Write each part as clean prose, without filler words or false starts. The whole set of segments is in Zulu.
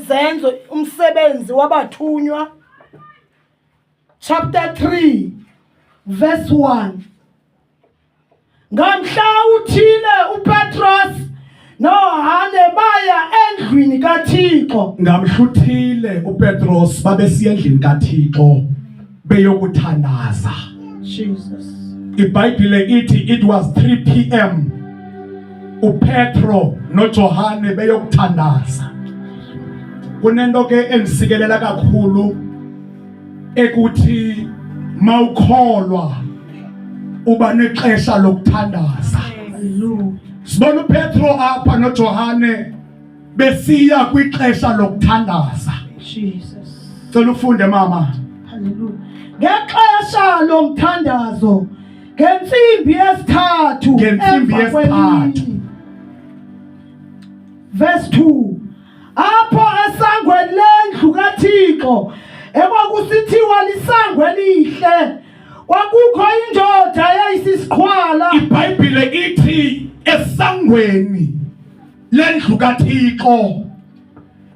Zenzo umsebenzi wabathunywa chapter 3 verse 1. Ngamhla uthile uPetros noHane baya endlwini kaThixo. Ngamhla uthile uPetros babesiya endlini kaThixo beyokuthandaza. Jesus. iBhayibhile ithi it was 3 p.m. uPetro noJohane beyokuthandaza. Kunento ke endisikelela kakhulu ekuthi mawukholwa uba nexesha lokuthandaza. Hallelujah. Sibona uPetro apha noJohane besiya kwixesha lokuthandaza. Jesus. Cela ufunde mama. Hallelujah. Ngexesha lomthandazo ngensimbi yesithathu emva kwemini. Verse 2. Apho esangweni lendlu kaThixo ekwakusithiwa lisangwe elihle kwakukho indoda eyayisisikhwala. iBhayibhile ithi esangweni lendlu kaThixo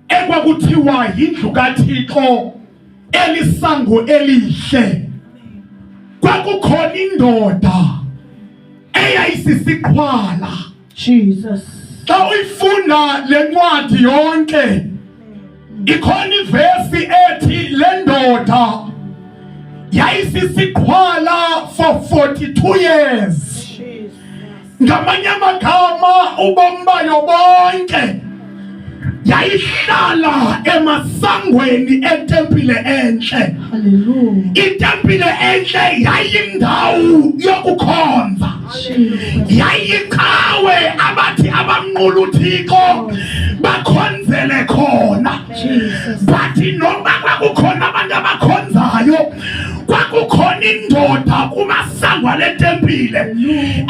ekwakuthiwa yindlu kaThixo elisango elihle kwakukhona indoda eyayisisikhwala. Jesus. Xa uyifunda lencwadi yonke ikhona ivesi ethi le ndoda yayisisikhwala for 42 years. Jesus. Ngamanye amagama ubomi bayo bonke yayihlala emasangweni etempile enhle. Hallelujah. Itempile enhle yayindawo yokukhonza. Yayiqhawe abathi abamnqula uThixo bakhonzele khona. Bathi noma kwakukhona abantu abakhonzayo kwakukhona indoda kumasango letempile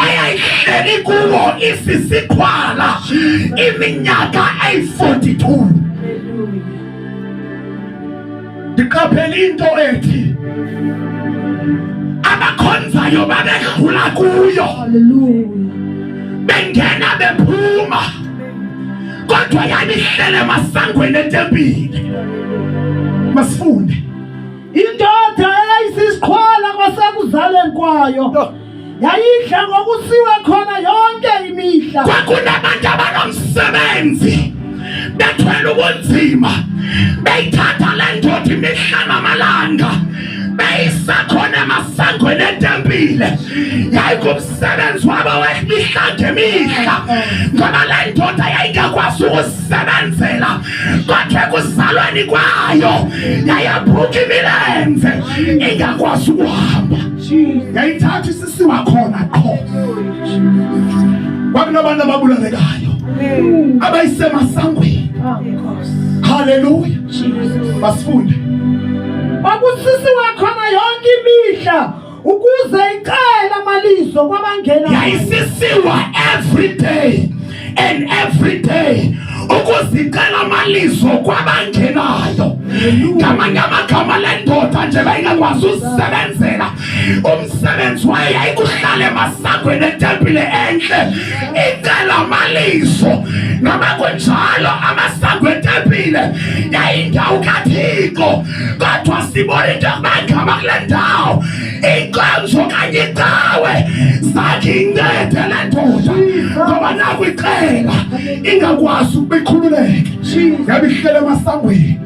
eyayihleli kuwo isisikhwala iminyaka 42. Ndiqaphela into ethi abakhonzayo babedlula kuyo. Hallelujah. Bengena bephuma kodwa yayihlele emasangweni etempile. Masifunde. Indoda eyayisisikhwala kwasekuzalweni kwayo yayidla ngokusiwe khona yonke imihla. Kwakunabantu abanomsebenzi bethwele ubunzima beyithatha le ndoda imihla namalanga beyisa khona emasangweni etempile. Yayingumsebenzi wabo wemihla ngemihla ngoba le ndoda yayingakwazi ukusebenzela kodwa ekuzalweni kwayo yayaphuka imilenze ingakwazi ukuhamba. Yayithatha isisiwa khona qho. Kwakunabantu ababulalekayo abayisemasangweni. Hallelujah. Basifunde. Kwakusisiwe khona yonke imihla ukuze icela amalizo kwabangena. Yayisisiwa every day and every day ukuzicela amalizo kwabangenayo. Ngamanye amagama le ndoda nje bayingakwazi usebenzela umsebenzi wayo yayikuhlala emasangweni etempile enhle icela amalizo. Noma kunjalo amasango etempile yayindawo kaThixo kodwa sibona into yokubangama kule ndawo inkonzo kanye icawe zakhe incede le ndoda ngoba naku icela ingakwazi ukubikhululeke. Yabihlele emasangweni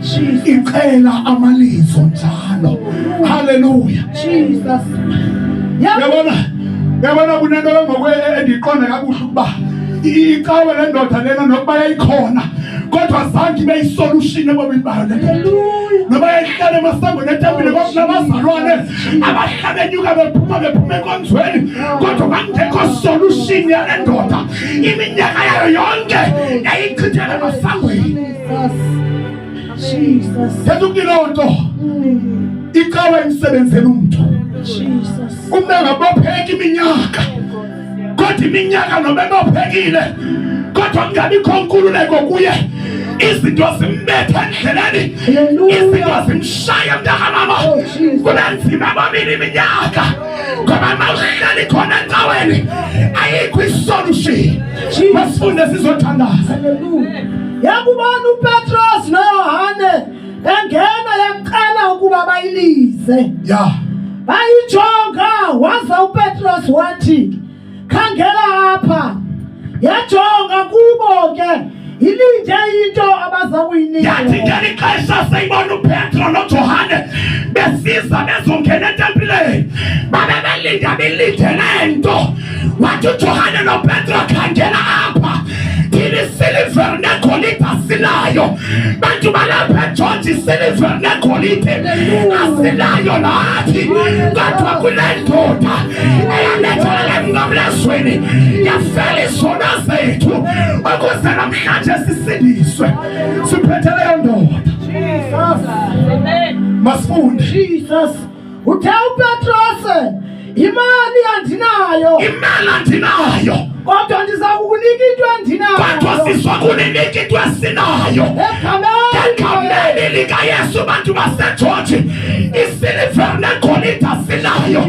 icela amalizo njalo. Hallelujah. Jesus. Yabona kunento ngokwe endiqonda kabuhle ukuba icawe le ndoda lena nokuba yayikhona kodwa zange ibe yisolution ebomini bayo. Noba yayihlala emasangweni etempile kwakunabazalwane abahlabenyuka bephuma enkonzweni kodwa kwakungekho solution yale ndoda. Iminyaka yayo yonke yayichithela emasangweni. Jesus. Yezukiloo nto icawe imsebenzela umuntu. Jesus. Umuntu angabopheki iminyaka kodwa iminyaka noma ebophekile kodwa kungabikho nkululeko kuye. Izinto zimbethe endleleni, izinto zimshaya mntakamama. Kunanzima babili iminyaka ngoba mawuhleli khona encaweni ayikho isolution. Masifunde sizothandaza. Hallelujah. Yakubona uPetros no bayize ya bayijonga waza uPetros wathi khangela apha yajonga kubo ke ilinde into abaza kuyinika yathi ngeli xesha sayibona uPetro noJohane besiza bezongena etempileni babe belinde lento wathi uJohane noPetro khangela apha silver negolide asinayo bantu balapha eJoji silver negolide asinayo nathi kodwa kule ndoda eyaletha emnqamlezweni yafela izono zethu ukuze namhlanje sisindiswe siphethe leyo ndoda. Jesus. Amen. Masifunde. Jesus. Uthe uPetros imali andinayo kodwa ndiza kukunika into endinayo kodwa sizokunika into esinayo egameni likaYesu bantu baseJoji isilver negolide asinayo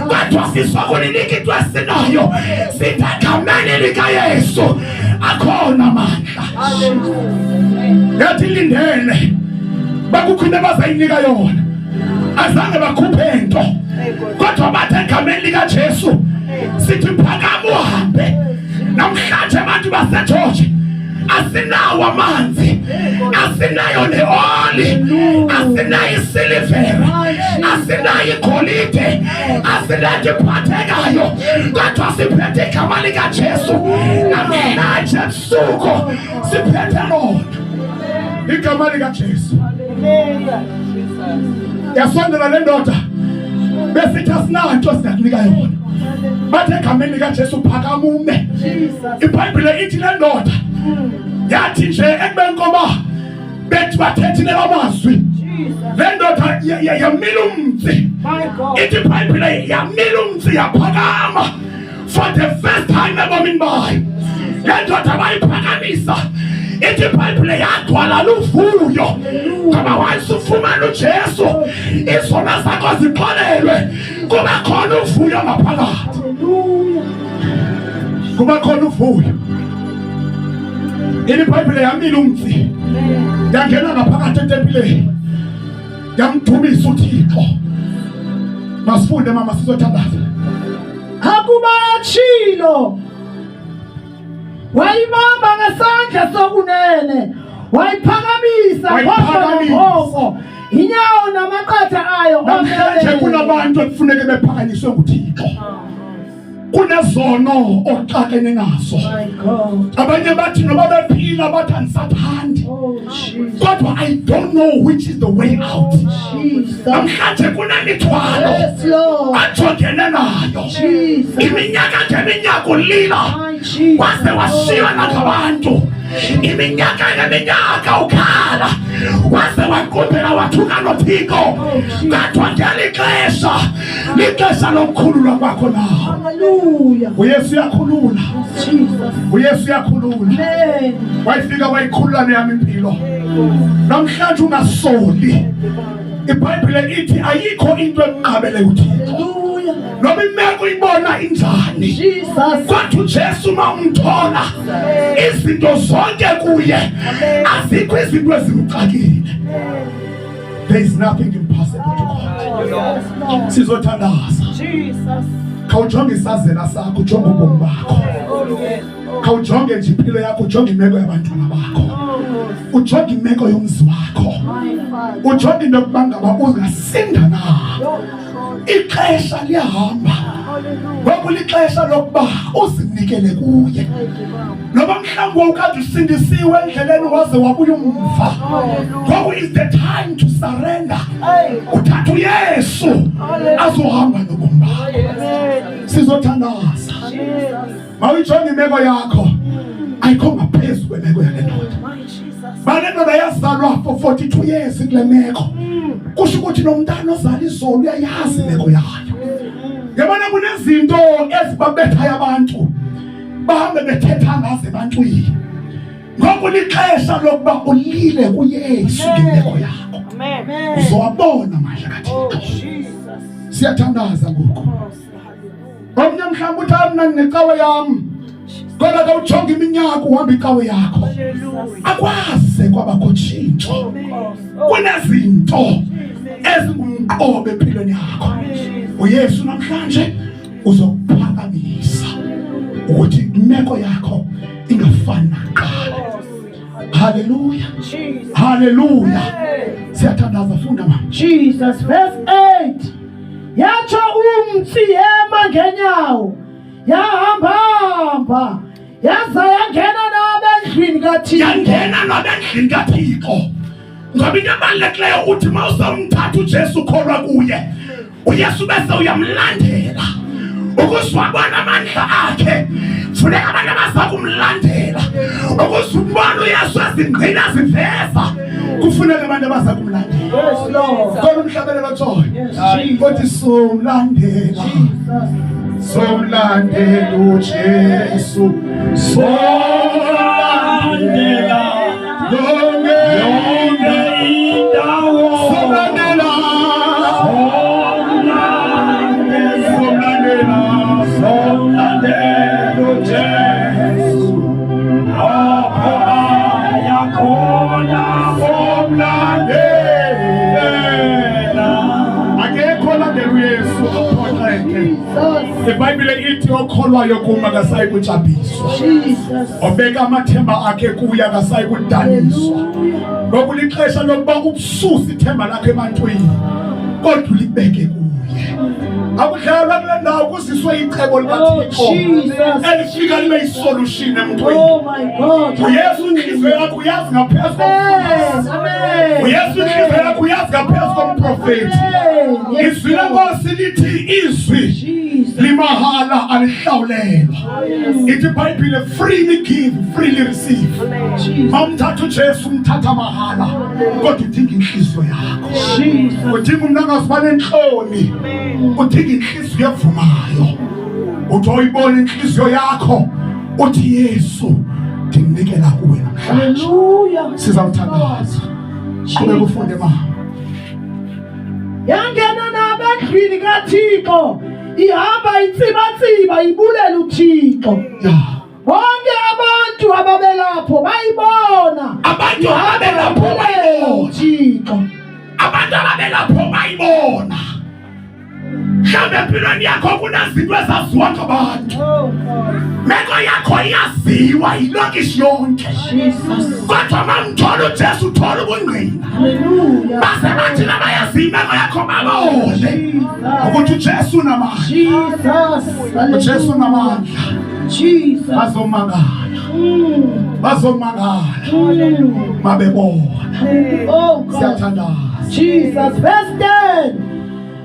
kodwa sizokunika into esinayo sithi egameni likaYesu akhona amandla. Yathi lindele bakukhona abazayinika yona azange bakhuphe into kodwa bathe egameni likaJesu sithi phakama uhambe. Namhlanje abantu baseJoji asinawo amanzi asinayo neoli asinayo isilivere asinayo igolide asinayo iphathekayo kodwa siphethe igama likaJesu. Namhlanje ebusuku siphethe lona igama likaJesu. Yasondela le ndoda besithi asinanto singakunika yona bathe egameni likaJesu phakama ume. iBhayibhile ithi le ndoda yathi nje ekbenkoba bethi bathethile amazwi le ndoda yamila umzi. Ithi iBhayibhile yamila umzi yaphakama for the first time ebomini bayo. Le ndoda bayiphakamisa. Ithi iBhayibhile yagcwala luvuyo ngoba wayesufumana uJesu izono zakho zixolelwe kuba khona uvuyo ngaphakathi. Kuba khona uvuyo. iBhayibhile yamila umzi yangena ngaphakathi etempileni yamthumisa uThixo. Masifunde mama sizothandaza. akuba echilo wayibamba ngesandla sokunene wayiphakamisa ngoko inyawo namaqatha ayo namhlanje kunabantu ekufuneka bephakanyiswe nguThixo kunezono oxakene nazo. Abanye bathi noba bephila bathi andisathandi kodwa I don't know which is the way out. Namhlanje kunemithwalo ajongene nayo iminyaka ngeminyaka ulila waze washiywa nangabantu iminyaka ngeminyaka ukhala waze waqumbela wathuka noThixo kodwa ngeli xesha lixesha lokukhululwa kwakho nawo. Hallelujah. uYesu uyakhulula. Jesus. uYesu uyakhulula. Amen. wayifika wayikhulula neyami impilo. Namhlanje ungasoli. iBhayibhile ithi ayikho into enqabele uThixo Hallelujah. noma imeko ibona injani Jesus. kodwa uJesu mamthola izinto zonke kuye azikho izinto ezimxakile. There is nothing impossible to God. Sizothandaza. Jesus. Khawujonge isazela sakho ujonge ubomi bakho. Khawujonge nje impilo yakho ujonge imeko yabantwana bakho. Ujonge imeko yomzi wakho. Ujonge into yokubangaba ungasinda na. Ixesha liyahamba. Ngoku lixesha lokuba uzinikele kuye. Noba mhlawumbe ukade usindisiwe endleleni waze wabuya umva. Ngoku is the time to surrender. Uthatha uYesu azohamba nobomi bakho. Sizothandaza. Mawujonge imeko yakho ayikho ngaphezu kwemeko yale ndoda. Bale ndoda yazalwa for 42 years kule meko. Kusho ukuthi nomntana ozala izolo uyayazi imeko yayo. Yabona kunezinto ezibabethayo abantu bahambe bethetha ngazo ebantwini. Ngoku lixesha lokuba ulile kuYesu imeko yakho. Amen. Uzowabona amandla kaThixo. Siyathandaza ngoku. Omnye mhlawumbe uthi mina nginecawe yami. Kodwa kawujonge iminyaka uhamba icawe yakho. Akwazi kwabakho tshintsho. Kunezinto ezingumqobo empilweni yakho. uYesu namhlanje uzokuphakamisa ukuthi imeko yakho ingafani nakuqala. Hallelujah. Hallelujah. Siyathandaza funda mama. Jesus, verse 8. Yatsho umtsi yema ngenyawo, yahamba yaza yangena nabendlwini kaThixo. Yangena nabendlwini kaThixo. Ngoba into ebalulekileyo uthi mawuzamthatha uJesu ukholwa kuye, uYesu bese uyamlandela. Ukuze wabona amandla akhe, funeka abantu abaza kumlandela. Ukuze ubone uYesu ezingqina ziveza, kufuneka abantu abaza kumlandela. Yes, Lord. Kodwa umhlabelelo joy. Uthi somlandela. Somlandela uJesu. Somlandela. Yonke indawo. Somlandela. Somlandela uJesu. Apho ayakhona somlandela. Akekho landela uYesu aphoxeke. iBhayibhile ithi okholwayo kuma akasayi kujabhiswa. Obeka amathemba akhe kuye akasayi kudaniswa. Ngoba lixesha lokuba ubususa ithemba lakhe ebantwini, kodwa ulibeke kuye. Akudlalwa kule ndawo kuziswe icebo likaThixo elifika libe yisolution emntwini. Oh my God. uYesu inhliziyo yakho uyazi ngaphezulu komfundisi. uYesu inhliziyo yakho uyazi ngaphezulu komprofethi. Izwi lenkosi lithi izwi limahala alihlawulelwa. Ithi iBhayibhile freely give, freely receive. Mawumthatha uJesu umthatha mahala, kodwa udinga inhliziyo yakho. Udinga umnakazi banenhloni, udinga inhliziyo evumayo. Uthi uyibona inhliziyo yakho uthi Yesu ndinginikela kuwe namhlanje. Hallelujah. Sizawuthandaza. Kube kufunde mama. Yangena nabendlwini kaThixo, ihamba itsibatsiba ibulela uThixo. Bonke abantu ababelapho bayibona. Abantu ababelapho bayibona uThixo. Abantu ababelapho bayibona. Mhlawumbe empilweni yakho kunezinto ezaziwa ngabantu. Meko yakho iyaziwa yilokishi yonke. Kodwa mamthola uJesu uthola ubungqina. Base bathi nabayazi imeko yakho babone ukuthi uJesu unamandla. uJesu unamandla. Bazomangala. Bazomangala. Mabebona. Siyathandaza. Jesus, verse 10.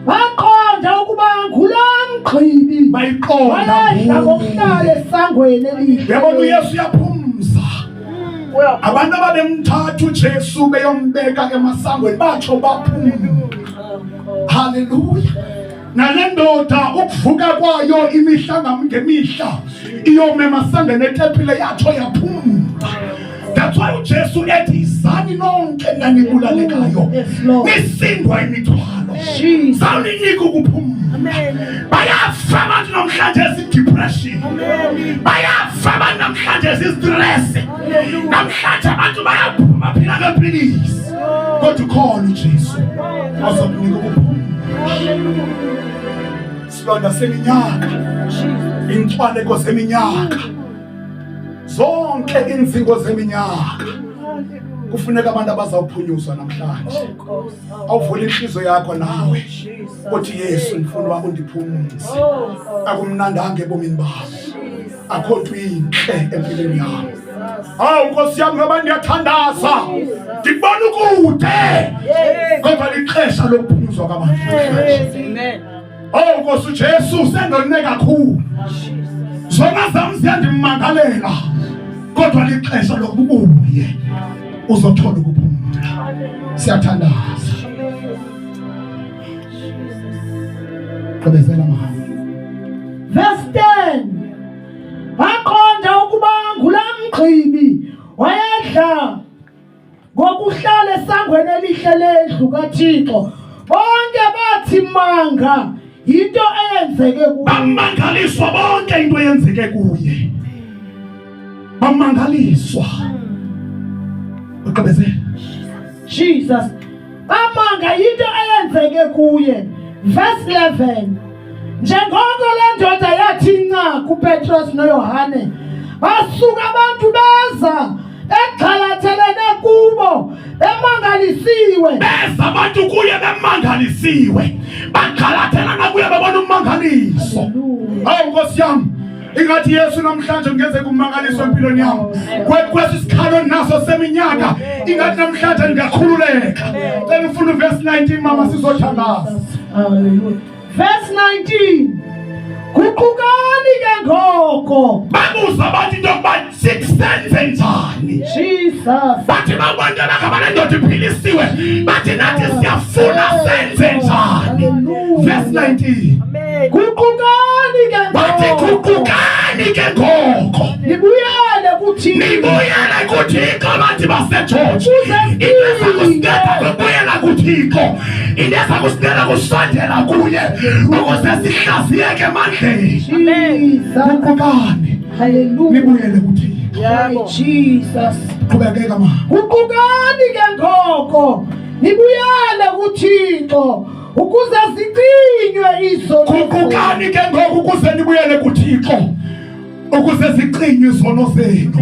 Baqonda ukuba ngulamgqibi. Bayiqonda ngokuhlala esangweni elihle. Yabona uYesu yaphumza. Abantu ababemthatha uJesu beyombeka emasangweni batsho baphumza. Hallelujah. Nale ndoda ukuvuka kwayo imihla ngemihla iyome emasangweni etempile yatsho yaphumza. That's why uJesu ethi izani nonke nanibulalekayo nisindwa imithwalo. Sawunika ukuphumula. Bayafa abantu namhlanje depression. Bayafa abantu namhlanje stress. Namhlanje abantu bayaphuma phila ngempilisi. Kodwa ukhona uJesu ozokunika ukuphumula. Silonda seminyaka, inhlwaneko seminyaka, zonke inzingo zeminyaka, kufuneka abantu abazawuphunyuzwa namhlanje. Awuvula inhliziyo yakho nawe uthi Yesu ndifuna undiphumuze. Akumnandanga ebomini bami, akho nto inhle empilweni yami. Hawu Nkosi yami ngoba ndiyathandaza, ndibona ukude kodwa lixesha lokuphunyuzwa kwabantu. Amen. Oh Nkosi uJesu sendonile kakhulu. Zona zami ziyandimangalela kodwa lixesha lokubuye uzothola ukuphumula. Siyathandaza. Qhubezela mama. Verse 10. Baqonda ukuba ngulamgqibi wayedla ngokuhlala esangweni elihle lendlu kaThixo. Bonke bathi manga into eyenzeke kuye. Bamangaliswa bonke into eyenzeke kuye. Bamangaliswa. Uqhubezela. Jesus. bamanga into eyenzeke kuye. Verse 11. Njengoko le ndoda yathi nca kuPetros noYohane, basuka abantu beza egxalathelene kubo bemangalisiwe. Beza abantu kuye bemangalisiwe, bagxalathelana kuye bebona umangaliso. Hawu Nkosi yami, ingathi Yesu namhlanje ngeze kumangaliso empilweni yami. Kwesi sikhalo naso seminyaka, ingathi namhlanje ngiyakhululeka. Cela ufuna verse 19 mama sizothandaza. Hallelujah. Verse 19. Guqukani ke ngoko. Babuza bathi into yokuba sikusenze njani. Jesus. Bathi babantwana kabana ndoda iphilisiwe, bathi nathi siyafuna senze njani. Verse 19. Guqukani ke ngoko. Bathi guqukani ke ngoko. Nibuyele kuThixo. Nibuyele kuThixo bathi baseGeorge. Indeza kusinceda kubuyela kuThixo. Indeza kusinceda kusondela kuye ukuze sihlaziyeke emandleni. Guqukani. Hallelujah. Nibuyele kuThixo. Yebo Jesus. Qhubekeka mama. Guqukani ke ngoko. Nibuyele kuThixo ukuze ziqinywe izono. Guqukani ke ngoko ukuze nibuyele kuThixo ukuze ziqinywe izono zenu.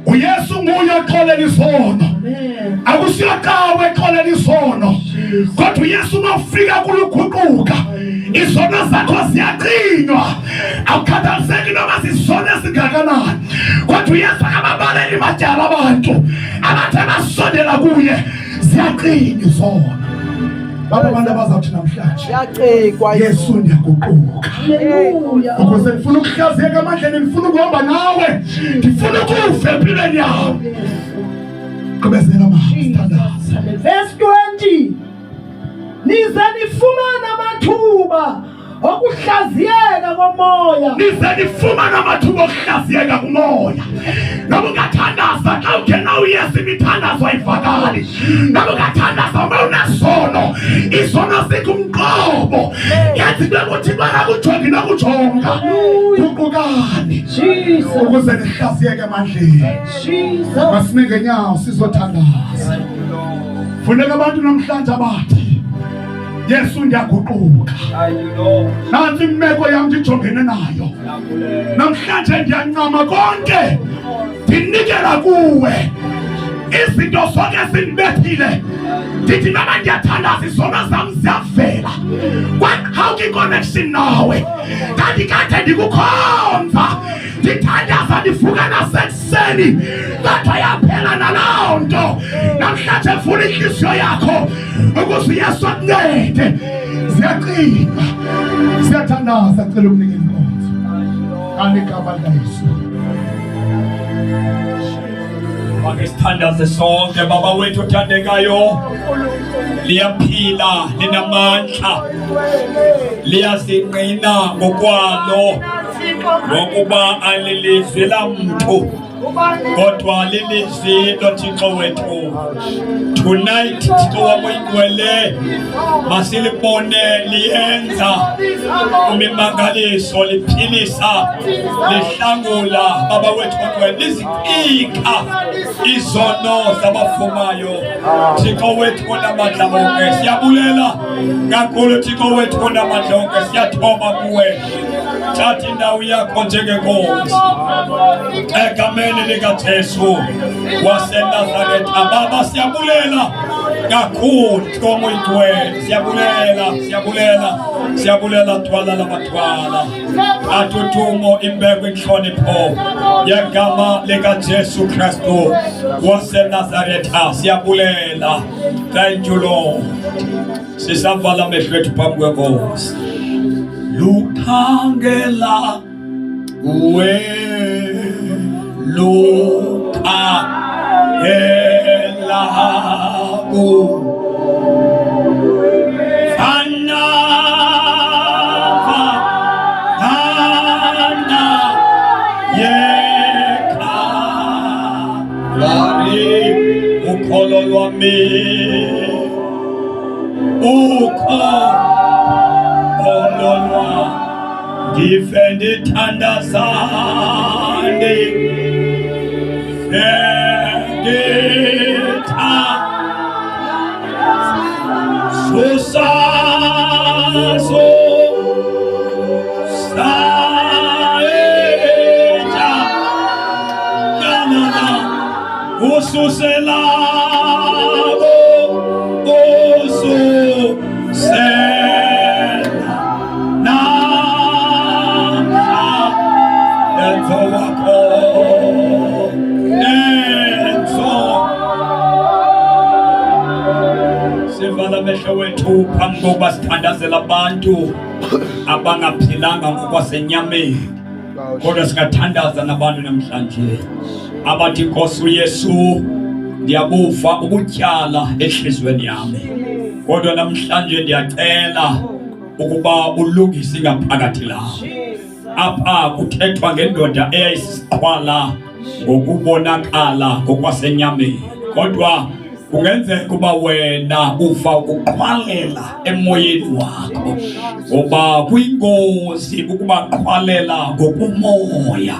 uYesu nguye oxolela isono. Akusiyo qawe exolela isono. Kodwa uYesu mawufika kuluguquka, izono zakho ziyaqinywa. Awukhathaliseki noma zizono ezingakanani. Kodwa uYesu akababaleli matyala abantu abathe basondela kuye, ziyaqinywa izono. Baba abantu abazathi namhlanje yaqekwa Yesu ndiyaguquka. Hallelujah. Ukuze ngifuna ukuhlaziyeka amandleni, ngifuna ukuhamba nawe, ngifuna ukufa empilweni yami. Qhubezela mama. Verse 20. Nize nifumana amathuba okuhlaziyeka komoya. Nize nifumana amathuba okuhlaziyeka kumoya. Noma ungathandaza xa ungena uYesu imithandazo ayivakali. Noma ungathandaza uma unasono, izono zikumqobo. Yenza into yokuthi bangakujongi nokujonga. Guqukani ukuze nihlaziyeke emandleni. Jesus. Masinike nyawo sizothandaza. Funeka abantu namhlanje abathi Yesu ndiyaguquka. Nansi imeko yami ndijongene nayo. Namhlanje ndiyancama konke ndinikela kuwe. Izinto zonke zinibethile. Ndithi mama ndiyathandaza izono zami ziyavela. Kwakho connection nawe. Kanti kade ndikukhonza. Ndithandaza ndivuka nasekuseni. Kodwa yaphela naloo nto. Namhlanje mfuna inhliziyo yakho ukuze uYesu akuncede. Ziyaqinywa. Siyathandaza cela umnike inkonzo. Anikaba laYesu. Sithandaze sonke baba wethu othandekayo, liyaphila, linamandla, liyazinqina ngokwalo, nokuba alilizwi lamntu kodwa lilizwi loThixo wethu. Tonight Thixo wamuyingcwele, masilibone liyenza umimangaliso, liphilisa, lihlangula baba wethu ongcwele, lizipika izono zabafumayo. Thixo wethu onamandla onke, siyabulela kakhulu. Thixo wethu onamandla onke, siyathoba kuwe. Thatha indawo yakho njengenkosi egameni likaJesu waseNazaretha. Baba siyabulela kakhulu komuyingcwele, siyabulela thwala labathwala. Atuthumo imbeko inhlonipho yegama likaJesu Kristu waseNazaretha. Siyabulela. Thank you Lord. Sisavala amehlo ethu phambi kwenkosi. Lukhangela kuwe, lukhangela kuwe, yeka lari ukholo lwami, ukholo lwami. Defend it understanding. Defend it. uselabo ususela namhla enzo wakho enzo. Sivala amehlo wethu phambi kokuba sithandazela abantu abangaphilanga ngokwasenyameni, kodwa singathandaza nabantu namhlanje abathi Nkosi uYesu ndiyabuva ubutyala enhlizweni yami, kodwa namhlanje ndiyacela ukuba ulungise ngaphakathi lawo. Apha kuthethwa ngendoda eyayisiqhwala ngokubonakala ngokwasenyameni, kodwa kungenzeka uba wena uva ukuqhwalela emoyeni wakho, ngoba kuyingozi ukuba qhwalela ngokumoya.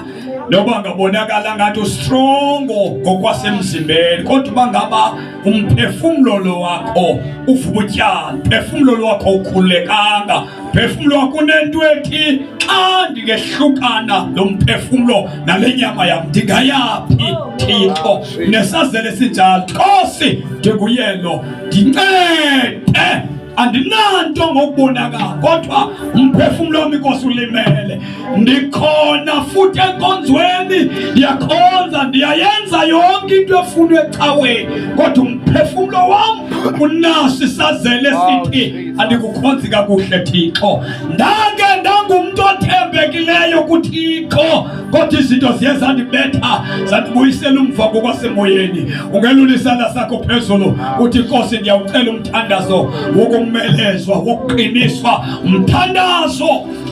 Noba ngabonakala ngathi ustrongo ngokwasemzimbeni, kodwa uba ngaba umphefumlo wakho uvubutyala, umphefumlo wakho ukhululekanga, umphefumlo wakho unento ethi xa ndingehlukana lo mphefumlo nale nyama yam ndingayaphi Thixo. Nesazele sinjalo, Nkosi ndinguyelo, ndincede, andinanto ngokubonakala, kodwa umphefumlo wami Nkosi ulimele. Ndikhona futhi enkonzweni, ndiyakhonza, ndiyayenza yonke into efunwa ecaweni, kodwa umphefumlo wam unaso isazele sithi andikukhonzi kakuhle Thixo. Ndake ndangumntu othembekileyo kuThixo, kodwa izinto ziye zandibetha, zandibuyisela umva ngokwasemoyeni. Ungelula isandla sakho phezulu uthi Nkosi ndiyawucela umthandazo wokumelezwa, wokuqiniswa, umthandazo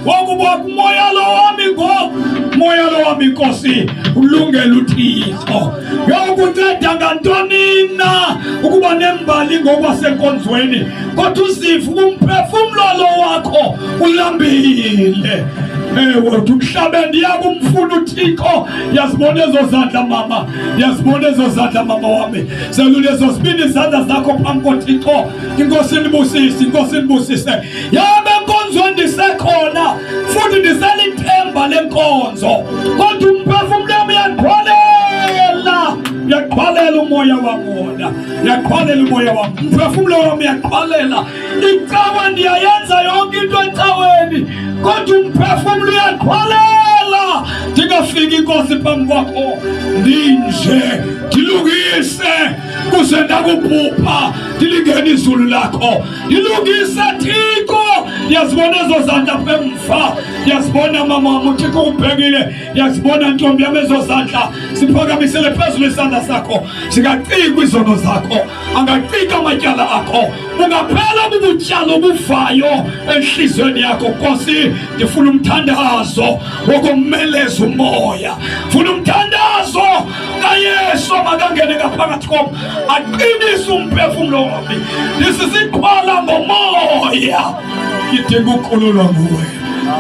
wokuba kumoya lo wami moya lo wami Nkosi ulungele uThixo. Yokunceda ngantoni na ukuba nembali ngokwasenkonzweni, kodwa uziva umphefumlo lo wakho ulambile. Ewe umhlabeni ndiyakumfuna uThixo. Yazibona ezo zandla mama, yazibona ezo zandla mama wami. Selule ezo zibini izandla zakho phambi koThixo. Inkosi nibusise, Inkosi nibusise. Yabe enkonzweni ndisekhona futhi ndiselithemba lenkonzo, kodwa umphefumlo wami uyaqhwalela, uyaqhwalela umoya wami wona, uyaqhwalela umoya wami, umphefumlo wami uyaqhwalela. Icawa ndiyayenza yonke into ecaweni, kodwa umphefumlo uyaqhwalela. Ndingafiki Nkosi phambi kwakho ndinje, ndilungise kuze ndakuphupha, ndilingene izulu lakho, ndilungise Thixo. Ndiyazibona ezo zandla emva, ndiyazibona mama wam uThixo ubhekile, ndiyazibona ntombi yam ezo zandla. Siphakamisele phezulu isandla sakho, singacika izono zakho, angacika amatyala akho, ungaphela bubutyala obuvayo enhliziyweni yakho. Nkosi ndifuna umthandazo wokumeleza umoya, ndifuna umthandazo kaYesu makangene ngaphakathi kom, aqinise umphefumlo wami. Ndisisiqhwala ngomoya, ngidinga ukukhululwa nguwe.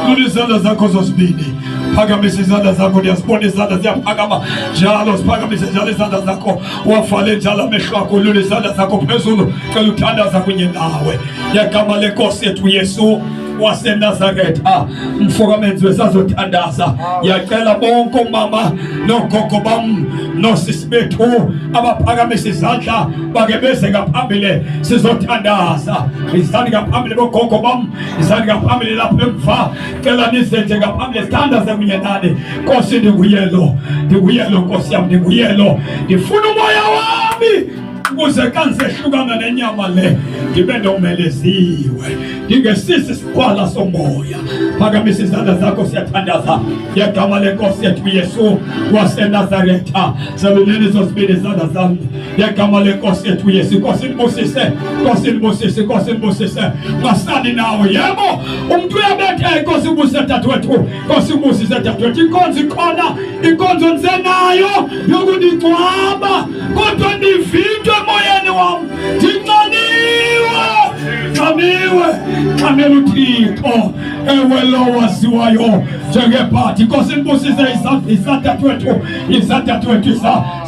Lula izandla zakho zozibini, phakamisa izandla zakho. Ndiyazibona izandla ziyaphakama njalo, ziphakamise njalo izandla zakho, wavale njalo amehlo akho. Lula izandla zakho phezulu, cela uthandaza kunye nawe. Ngegama lenkosi yethu Yesu waseNazaretha, mfokamenzi wesazothandaza. Yacela bonke omama nogogo bam nosisi bethu abaphakamisa izandla bake beze ngaphambili sizothandaza. Izandla ngaphambili bogogo bam, izandla ngaphambili lapha emva, cela nizenze ngaphambili sithandaze kunye nani. Nkosi ndinguyelo, ndinguyelo Nkosi yam, ndinguyelo. Ndifuna umoya wami ukuze kanzehlukana nenyama le ndibe nomeleziwe, ndingesisi siqhwala somoya. Phakamisa izandla zakho, siyathandaza ngegama lenkosi yethu Yesu waseNazaretha. Zeluleni zozibini izandla zami ngegama lenkosi yethu Yesu. Nkosi nibusise, Nkosi nibusise, Nkosi nibusise. Ngasali nawe, yebo umuntu uyabetha. Nkosi ubusise dadewethu, Nkosi ubusise dadewethu. Inkonzo ikhona, inkonzo nze nayo yokundingcwaba, kodwa ndivintwe emoyeni wami, ndinxaniwe, xanela uThixo. Ewe lo waziwayo njengebhathi. Nkosi nibusise izandla dadewethu, izandla dadewethu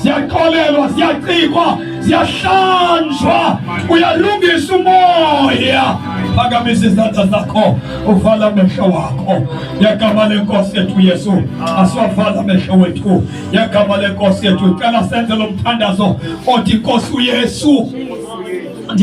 ziyaqolelwa, ziyacikwa, ziyahlanjwa, uyalungisa umoya. Phakamisa izandla zakho, uvala amehlo wakho. Ngegama lenkosi yethu Yesu, asiwavala amehlo wethu. Ngegama lenkosi yethu, cela senze lo mthandazo othi Nkosi uYesu,